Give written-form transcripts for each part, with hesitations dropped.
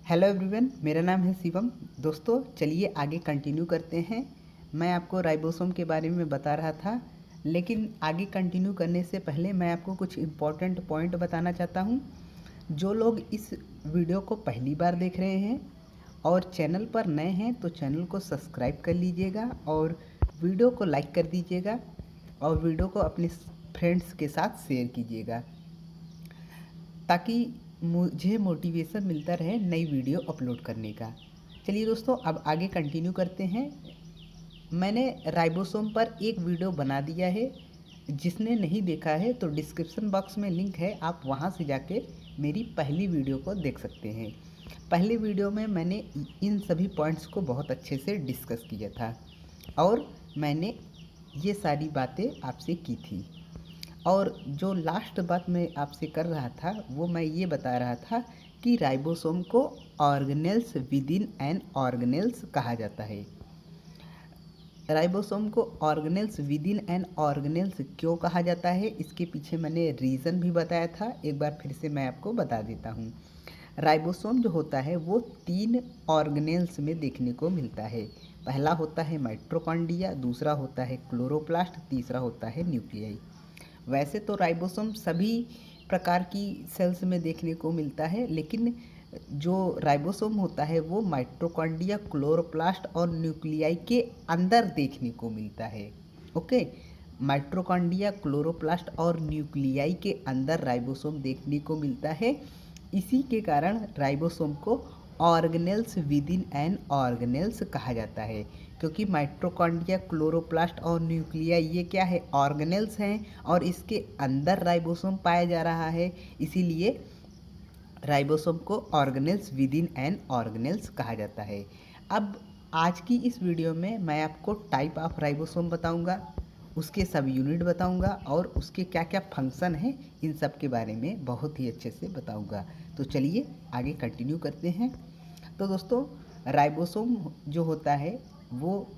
Hello everyone, मेरा नाम है शिवम। दोस्तों चलिए आगे कंटिन्यू करते हैं। मैं आपको राइबोसोम के बारे में बता रहा था, लेकिन आगे कंटिन्यू करने से पहले मैं आपको कुछ इम्पोर्टेंट पॉइंट बताना चाहता हूँ। जो लोग इस वीडियो को पहली बार देख रहे हैं और चैनल पर नए हैं तो चैनल को सब्सक्राइब कर लीजिएगा और वीडियो को लाइक कर दीजिएगा और वीडियो को अपने फ्रेंड्स के साथ शेयर कीजिएगा ताकि मुझे मोटिवेशन मिलता रहे नई वीडियो अपलोड करने का। चलिए दोस्तों, अब आगे कंटिन्यू करते हैं। मैंने राइबोसोम पर एक वीडियो बना दिया है। जिसने नहीं देखा है तो डिस्क्रिप्शन बॉक्स में लिंक है, आप वहां से जाके मेरी पहली वीडियो को देख सकते हैं। पहली वीडियो में मैंने इन सभी पॉइंट्स को बहुत अच्छे से डिस्कस किया था और मैंने ये सारी बातें आपसे की थी। और जो लास्ट बात मैं आपसे कर रहा था वो मैं ये बता रहा था कि राइबोसोम को organelles with in an organelles कहा जाता है। राइबोसोम को organelles with in an organelles क्यों कहा जाता है, इसके पीछे मैंने रीज़न भी बताया था। एक बार फिर से मैं आपको बता देता हूँ। राइबोसोम जो होता है वो 3 ऑर्गेनेल्स में देखने को मिलता है। पहला होता है माइटोकॉन्ड्रिया, दूसरा होता है क्लोरोप्लास्ट, तीसरा होता है न्यूक्लियाई। वैसे तो राइबोसोम सभी प्रकार की सेल्स में देखने को मिलता है, लेकिन जो राइबोसोम होता है वो माइटोकॉन्ड्रिया, क्लोरोप्लास्ट और न्यूक्लियाई के अंदर देखने को मिलता है। ओके, माइटोकॉन्ड्रिया, क्लोरोप्लास्ट और न्यूक्लियाई के अंदर राइबोसोम देखने को मिलता है। इसी के कारण राइबोसोम को organelles with in an organelles कहा जाता है, क्योंकि माइटोकॉन्ड्रिया, क्लोरोप्लास्ट और न्यूक्लिया ये क्या है, ऑर्गेनेल्स हैं और इसके अंदर राइबोसोम पाया जा रहा है। इसीलिए राइबोसोम को organelles with in an organelles कहा जाता है। अब आज की इस वीडियो में मैं आपको टाइप ऑफ राइबोसोम बताऊंगा, उसके सब यूनिट बताऊंगा और उसके क्या क्या फंक्शन है, इन सब के बारे में बहुत ही अच्छे से बताऊंगा। तो चलिए आगे कंटिन्यू करते हैं। तो दोस्तों, राइबोसोम जो होता है वो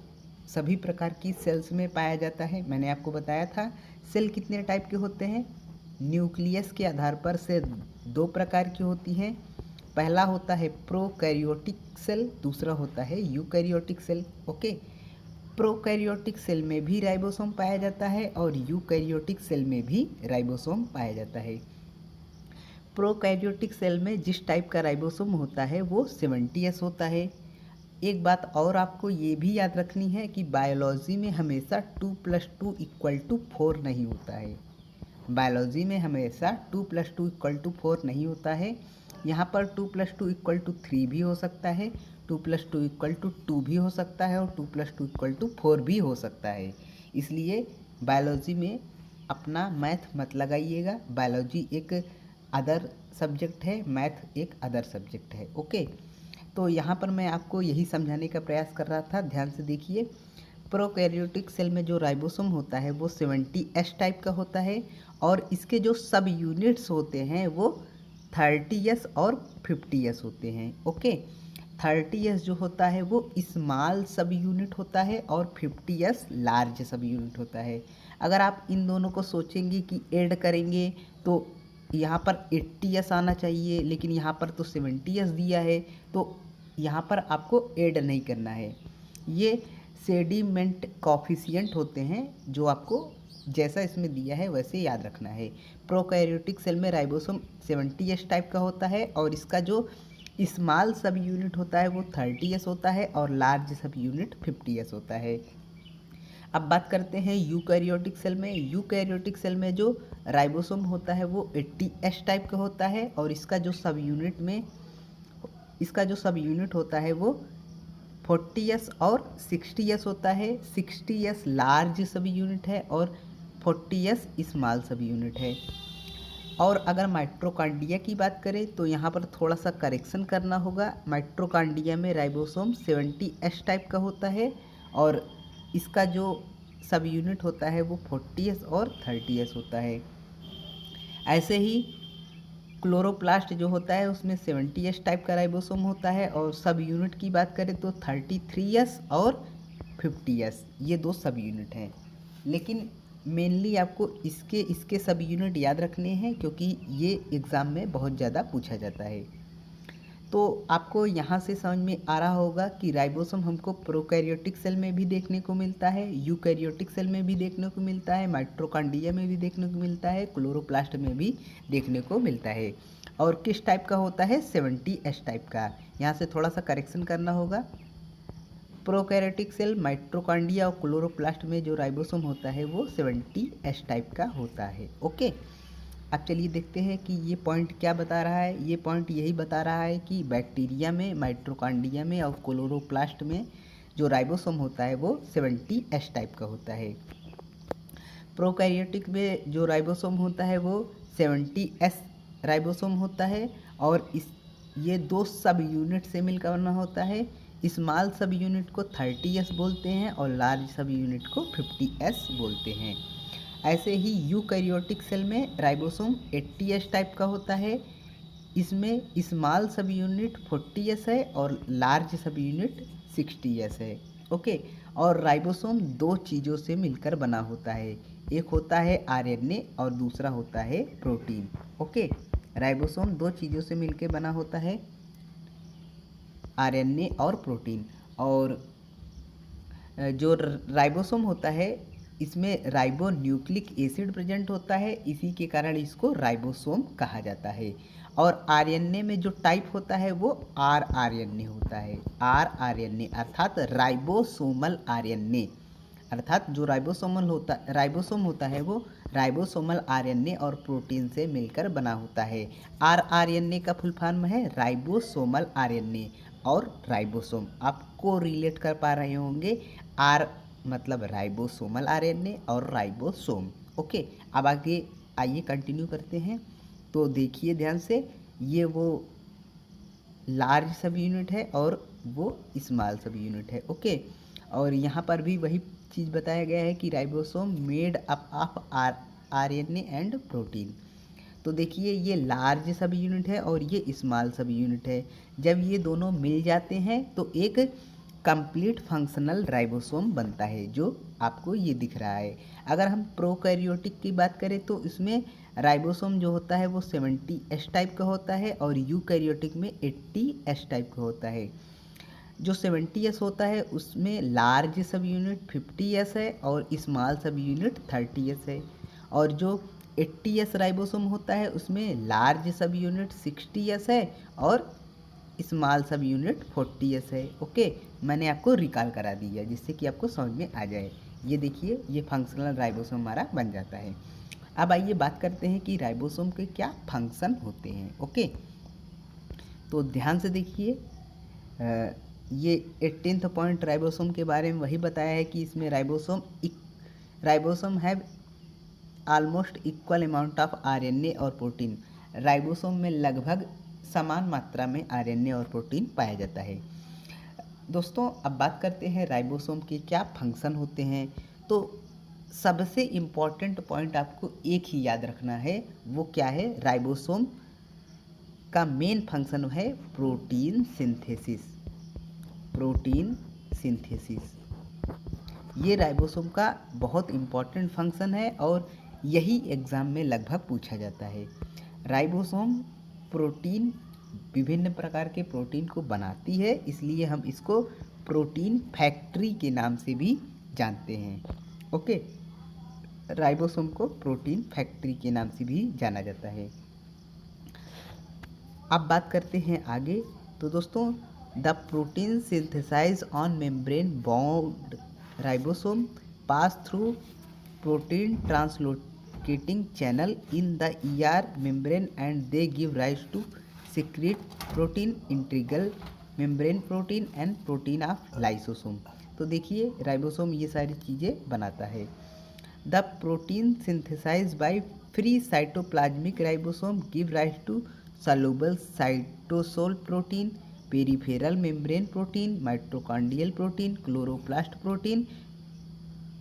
सभी प्रकार की सेल्स में पाया जाता है। मैंने आपको बताया था सेल कितने टाइप के होते हैं। न्यूक्लियस के आधार पर से 2 प्रकार की होती हैं। पहला होता है प्रोकैरियोटिक सेल, दूसरा होता है eukaryotic cell. Okay, prokaryotic cell में भी राइबोसोम पाया जाता है और यूकैरियोटिक सेल में भी राइबोसोम पाया जाता है। प्रोकैरियोटिक सेल में जिस टाइप का राइबोसोम होता है वो 70S होता है। एक बात और आपको ये भी याद रखनी है कि बायोलॉजी में हमेशा 2 + 2 = 4 नहीं होता है। बायोलॉजी में हमेशा 2 + 2 = 4 नहीं होता है। यहाँ पर 2 + 2 = 3 भी हो सकता है, 2 + 2 = 2 भी हो सकता है और 2 + 2 = 4 भी हो सकता है। इसलिए बायोलॉजी में अपना मैथ मत लगाइएगा। बायोलॉजी एक अदर सब्जेक्ट है, मैथ एक अदर सब्जेक्ट है। ओके, तो यहाँ पर मैं आपको यही समझाने का प्रयास कर रहा था, ध्यान से देखिए। प्रोकैरियोटिक सेल में जो राइबोसोम होता है वो 70S टाइप का होता है और इसके जो सब यूनिट्स होते हैं वो 30S और 50S होते हैं। ओके, 30S जो होता है वो स्मॉल सब यूनिट होता है और 50S लार्ज सब यूनिट होता है। अगर आप इन दोनों को सोचेंगे कि ऐड करेंगे तो यहाँ पर 80S आना चाहिए, लेकिन यहाँ पर तो 70S दिया है, तो यहाँ पर आपको ऐड नहीं करना है। ये सेडिमेंट कॉफिशिएंट होते हैं जो आपको जैसा इसमें दिया है वैसे याद रखना है। प्रोकैरियोटिक सेल में राइबोसोम 70S टाइप का होता है और इसका जो स्मॉल सब यूनिट होता है वो 30S होता है और लार्ज सब यूनिट 50S होता है। अब बात करते हैं यूकैरियोटिक सेल में। यूकैरियोटिक सेल में जो राइबोसोम होता है वो 80S टाइप का होता है और इसका जो सब यूनिट होता है वो 40S और 60S होता है। 60S लार्ज सब यूनिट है और 40S स्मॉल सब यूनिट है। और अगर माइटोकॉन्ड्रिया की बात करें तो यहाँ पर थोड़ा सा करेक्शन करना होगा। माइटोकॉन्ड्रिया में राइबोसोम 70S टाइप का होता है और इसका जो सब यूनिट होता है वो 40S और 30S होता है। ऐसे ही क्लोरोप्लास्ट जो होता है उसमें 70S टाइप का राइबोसोम होता है और सब यूनिट की बात करें तो 33S और 50S, ये 2 सब यूनिट हैं। लेकिन मेनली आपको इसके सब यूनिट याद रखने हैं क्योंकि ये एग्ज़ाम में बहुत ज़्यादा पूछा जाता है। तो आपको यहाँ से समझ में आ रहा होगा कि राइबोसोम हमको प्रोकैरियोटिक सेल में भी देखने को मिलता है, यूकैरियोटिक सेल में भी देखने को मिलता है, माइटोकॉन्ड्रिया में भी देखने को मिलता है, क्लोरोप्लास्ट में भी देखने को मिलता है। और किस टाइप का होता है? 70S टाइप का। यहाँ से थोड़ा सा करेक्शन करना होगा। प्रोकैरियोटिक सेल, माइटोकॉन्ड्रिया और क्लोरोप्लास्ट में जो राइबोसोम होता है वो 70S टाइप का होता है। ओके, अब चलिए देखते हैं कि ये पॉइंट क्या बता रहा है। ये पॉइंट यही बता रहा है कि बैक्टीरिया में, माइटोकॉन्ड्रिया में और क्लोरोप्लास्ट में जो राइबोसोम होता है वो 70S टाइप का होता है। प्रोकैरियोटिक में जो राइबोसोम होता है वो 70S राइबोसोम होता है और ये दो सब यूनिट से मिलकर बना होता है। स्मॉल सब यूनिट को 30S बोलते हैं और लार्ज सब यूनिट को 50S बोलते हैं। ऐसे ही यूकैरियोटिक सेल में राइबोसोम 80S टाइप का होता है। इसमें स्मॉल सब यूनिट 40S है और लार्ज सब यूनिट 60S है। ओके, और राइबोसोम दो चीज़ों से मिलकर बना होता है, एक होता है RNA और दूसरा होता है प्रोटीन। ओके, राइबोसोम दो चीज़ों से मिलकर बना होता है, RNA और प्रोटीन। और जो राइबोसोम होता है इसमें राइबो न्यूक्लिक एसिड प्रेजेंट होता है, इसी के कारण इसको राइबोसोम कहा जाता है। और RNA में जो टाइप होता है वो rRNA होता है, rRNA अर्थात राइबोसोमल RNA। अर्थात जो राइबोसोम होता है वो राइबोसोमल RNA और प्रोटीन से मिलकर बना होता है। rRNA का फुल फॉर्म है राइबोसोमल RNA और राइबोसोम आपको रिलेट कर पा रहे होंगे। आर मतलब राइबोसोमल RNA और राइबोसोम। ओके, अब आगे आइए कंटिन्यू करते हैं। तो देखिए ध्यान से, ये वो लार्ज सब यूनिट है और वो स्मॉल सब यूनिट है। ओके, और यहाँ पर भी वही चीज़ बताया गया है कि ribosome made up of RNA and protein. तो देखिए ये लार्ज सब यूनिट है और ये स्मॉल सब यूनिट है। जब ये दोनों मिल जाते हैं तो एक कंप्लीट फंक्शनल राइबोसोम बनता है, जो आपको ये दिख रहा है। अगर हम प्रोकैरियोटिक की बात करें तो इसमें राइबोसोम जो होता है वो 70S टाइप का होता है और यूकैरियोटिक में 80S टाइप का होता है। जो 70S होता है उसमें लार्ज सब यूनिट 50S है और स्मॉल सब यूनिट 30S है। और जो 80S राइबोसोम होता है उसमें लार्ज सब यूनिट 60S है और स्मॉल सब यूनिट 40S है। ओके, मैंने आपको रिकॉल करा दिया जिससे कि आपको समझ में आ जाए। ये देखिए ये फंक्शनल राइबोसोम हमारा बन जाता है। अब आइए बात करते हैं कि राइबोसोम के क्या फंक्शन होते हैं। ओके, तो ध्यान से देखिए, ये 18th पॉइंट राइबोसोम के बारे में वही बताया है कि इसमें ribosome have almost equal amount of RNA और प्रोटीन। राइबोसोम में लगभग समान मात्रा में RNA और प्रोटीन पाया जाता है। दोस्तों अब बात करते हैं राइबोसोम के क्या फंक्शन होते हैं। तो सबसे इम्पॉर्टेंट पॉइंट आपको एक ही याद रखना है, वो क्या है? राइबोसोम का मेन फंक्शन है प्रोटीन सिंथेसिस। प्रोटीन सिंथेसिस ये राइबोसोम का बहुत इम्पॉर्टेंट फंक्शन है और यही एग्ज़ाम में लगभग पूछा जाता है। राइबोसोम प्रोटीन, विभिन्न प्रकार के प्रोटीन को बनाती है, इसलिए हम इसको प्रोटीन फैक्ट्री के नाम से भी जानते हैं। ओके, राइबोसोम को प्रोटीन फैक्ट्री के नाम से भी जाना जाता है। अब बात करते हैं आगे। तो दोस्तों the protein synthesise on membrane bound ribosome pass through protein translocating channel in the ER membrane and they give rise to secrete protein, integral membrane protein and protein of lysosome। तो देखिए राइबोसोम ये सारी चीज़ें बनाता है। The protein synthesise by free cytoplasmic ribosome give rise to soluble cytosol protein, peripheral membrane protein, mitochondrial protein, chloroplast protein,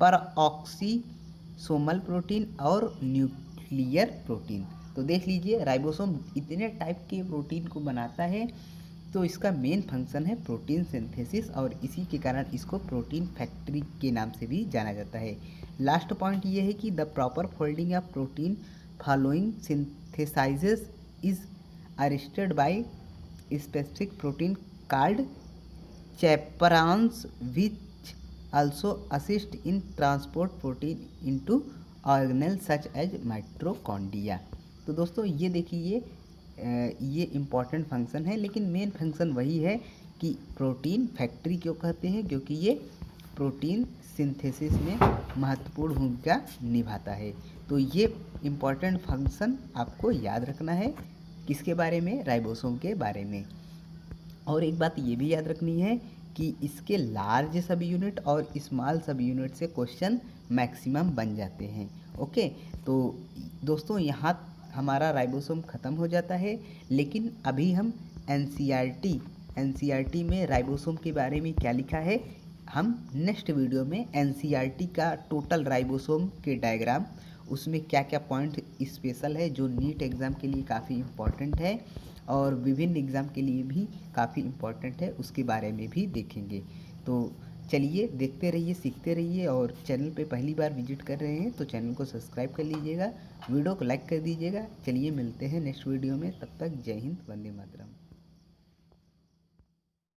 peroxisomal protein और nuclear protein. तो देख लीजिए राइबोसोम इतने टाइप के प्रोटीन को बनाता है, तो इसका मेन फंक्शन है प्रोटीन सिंथेसिस और इसी के कारण इसको प्रोटीन फैक्ट्री के नाम से भी जाना जाता है। लास्ट पॉइंट ये है कि the proper folding of protein following synthesises is arrested bye specific protein called chaperones which also assist in transport protein into organelles such as mitochondria। तो दोस्तों ये देखिए ये इम्पॉर्टेंट फंक्शन है, लेकिन मेन फंक्शन वही है कि प्रोटीन फैक्ट्री क्यों कहते हैं, क्योंकि ये प्रोटीन सिंथेसिस में महत्वपूर्ण भूमिका निभाता है। तो ये इम्पॉर्टेंट फंक्शन आपको याद रखना है, किसके बारे में, राइबोसोम के बारे में। और एक बात ये भी याद रखनी है कि इसके लार्ज सब यूनिट और स्मॉल सब यूनिट से क्वेश्चन मैक्सिमम बन जाते हैं। ओके, तो दोस्तों यहाँ हमारा राइबोसोम ख़त्म हो जाता है, लेकिन अभी हम एनसीईआरटी में राइबोसोम के बारे में क्या लिखा है, हम नेक्स्ट वीडियो में एनसीईआरटी का टोटल राइबोसोम के डायग्राम, उसमें क्या क्या पॉइंट स्पेशल है जो नीट एग्ज़ाम के लिए काफ़ी इम्पोर्टेंट है और विभिन्न एग्ज़ाम के लिए भी काफ़ी इम्पोर्टेंट है, उसके बारे में भी देखेंगे। तो चलिए देखते रहिए, सीखते रहिए, और चैनल पे पहली बार विजिट कर रहे हैं तो चैनल को सब्सक्राइब कर लीजिएगा, वीडियो को लाइक कर दीजिएगा। चलिए मिलते हैं नेक्स्ट वीडियो में, तब तक जय हिंद, वंदे मातरम।